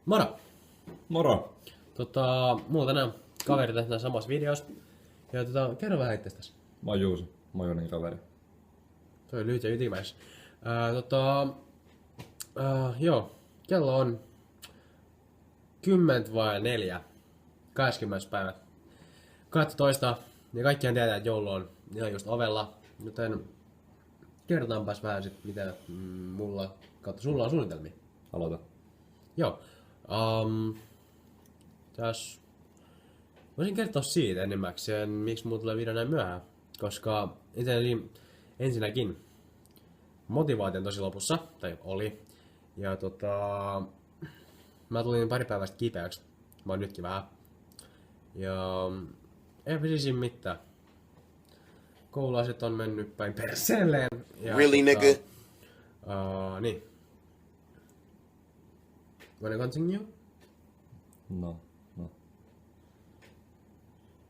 Moro! Moro! Mulla tänään kaveri tässä samassa videossa. Ja kerro vähän itsestäsi. Mä oon Juuso, Mojonin kaveri. Toi on lyhyt ja ytimäis. Joo, kello on 10:04. 20. päivä 12. Ja kaikkihan tietää, että joulu on ihan just ovella. Joten kerrotaanpas vähän sit, mitä mulla kautta sulla on suunnitelmia. Aloita. Joo. Voisin kertoa siitä enimmäkseen, miksi mulla tulee video näin myöhään. Koska itselleni ensinnäkin motivaatio on tosi lopussa, tai oli. Ja mä tulin pari päivästä kipeäksi. Mä oon nytkin vähän. Ja eipä siis siinä mitään. Kouluasiat on mennyt päin perseelleen. Really, nigga? Niin. Wanna continue?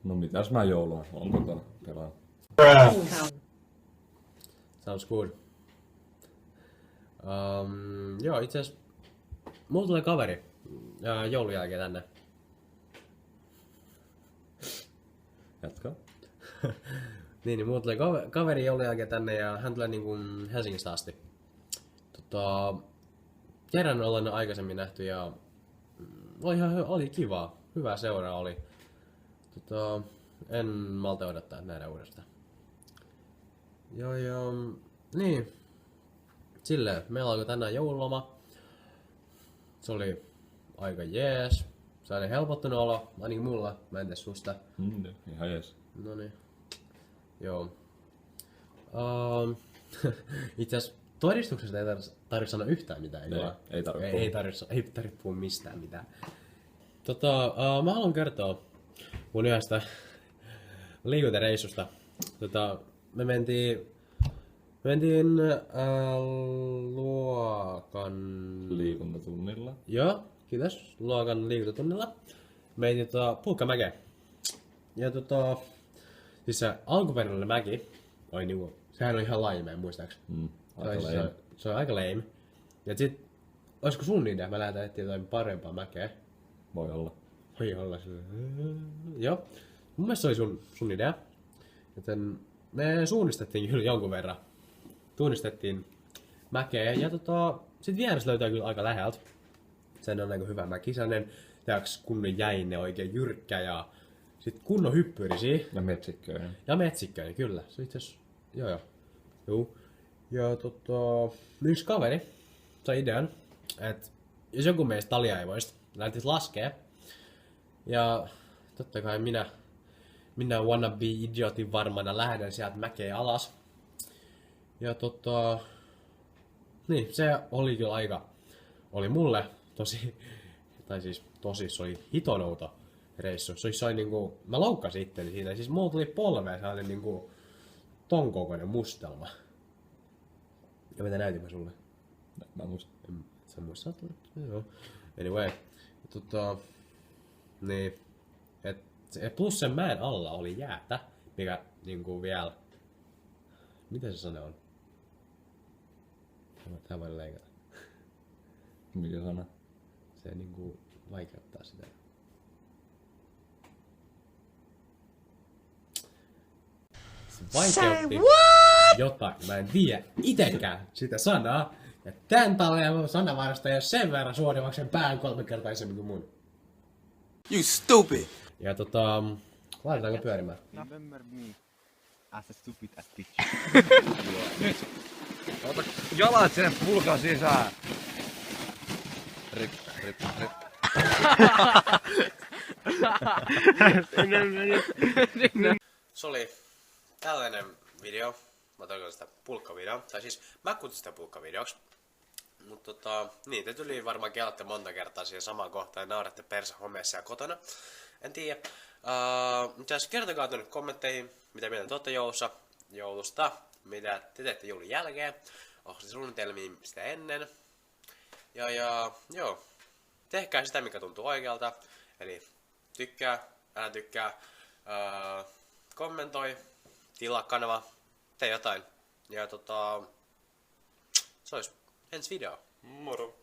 No mitäs mä joulua? On kotona pelaan. Sounds good. Joo, itse asiassa mulla tulee kaveri joulun jälkeen tänne. Jatka. niin, mulla tulee kaveri joulun jälkeen tänne ja hän tulee niinku Helsingistä asti. Kerran ollaan aikaisemmin nähty ja oli kivaa. Hyvää seuraa oli. En malta odottaa nähdä uudestaan. Joo, niin. Silleen, meillä alkoi tänään joululoma. Se oli aika jees. Se oli helpottunut olo, ainakin mulla. Mä en tiedä susta. Ihan jees. Noniin. Joo. Itse asiassa todistuksesta ei tarvitse sanoa yhtään mitään. Ei tarvitse puhua mistään mitään. Mä haluan kertoa mun yhdestä liikuntareissusta. Me mentiin luokan... Liikuntatunnilla. Joo, kiitos. Luokan liikuntatunnilla. Mentiin Pulkkamäkeen. Ja siis se alkuperäinen mäki oli niinku... Sehän on ihan laimea, muistaakseni. Se on aika lame. Ja sit, olisiko sun idea? Mä lähdetään etsiä jotain parempaa mäkeä. Voi olla. Voi olla se. Joo. Mun mielestä se oli sun idea. Joten me suunnistettiin kyllä jonkun verran. Tunnistettiin mäkeä ja sit vieressä löytää kyllä aika läheltä. Sen on aika hyvä mäki. Sellainen kunnon jäine, oikein jyrkkä ja sit kunnon hyppyrisiä. Ja metsikköinen. Ja metsikköinen, kyllä. Se itse asiassa, joo. Ja yksi kaveri sai idean, että jos joku meistä taliaivoista lähtisi laskea, ja totta kai minä wannabe idiotin varmana lähden sieltä mäkeä alas. Ja niin, se oli kyllä oli mulle tosi, se oli hitonouto reissu. Se oli niinku, mä loukkasin itteni siinä, siis mulla tuli polveen sellainen niinku ton kokoinen mustelma. Ja mitä näytin mä sulle? Mä muistan. Sä muistat? Joo. Anyway. Niin. Plus sen mäen alla oli jäätä, mikä niinku vielä... Mitä se sana on? Tää voi leikata. Mikä sana? Se niinku vaikeuttaa sitä. Se vaikeutti jotain. Mä en tiedä itekään sitä sanaa. Ja tän talven sanavarasto ei ole sen verran suorimaksen pään 3 kertaisemmin kuin mun. You stupid! Ja laitetaanko pyörimään? Remember me as a stupid as bitch. Ota jalat sinne pulkan sisään. Rip. Se oli tällainen video. Mä tarkoitan sitä pulkkavideo. Tai siis mä kutsun sitä pulkkavideoksi. Mutta niin, te tuli varmaan kelatte monta kertaa siihen samaan kohtaan ja nauratte persehomeessa siellä kotona. En tiedä. Kertokaa tuonne kommentteihin, mitä mieltä te olette joulusta, mitä te teette joulun jälkeen. Onko se suunnitelmia sitä ennen. Ja joo, tehkää sitä mikä tuntuu oikealta. Eli tykkää, älä tykkää, kommentoi, tilaa kanava, tee jotain. Ja se olisi ensi video. Moro.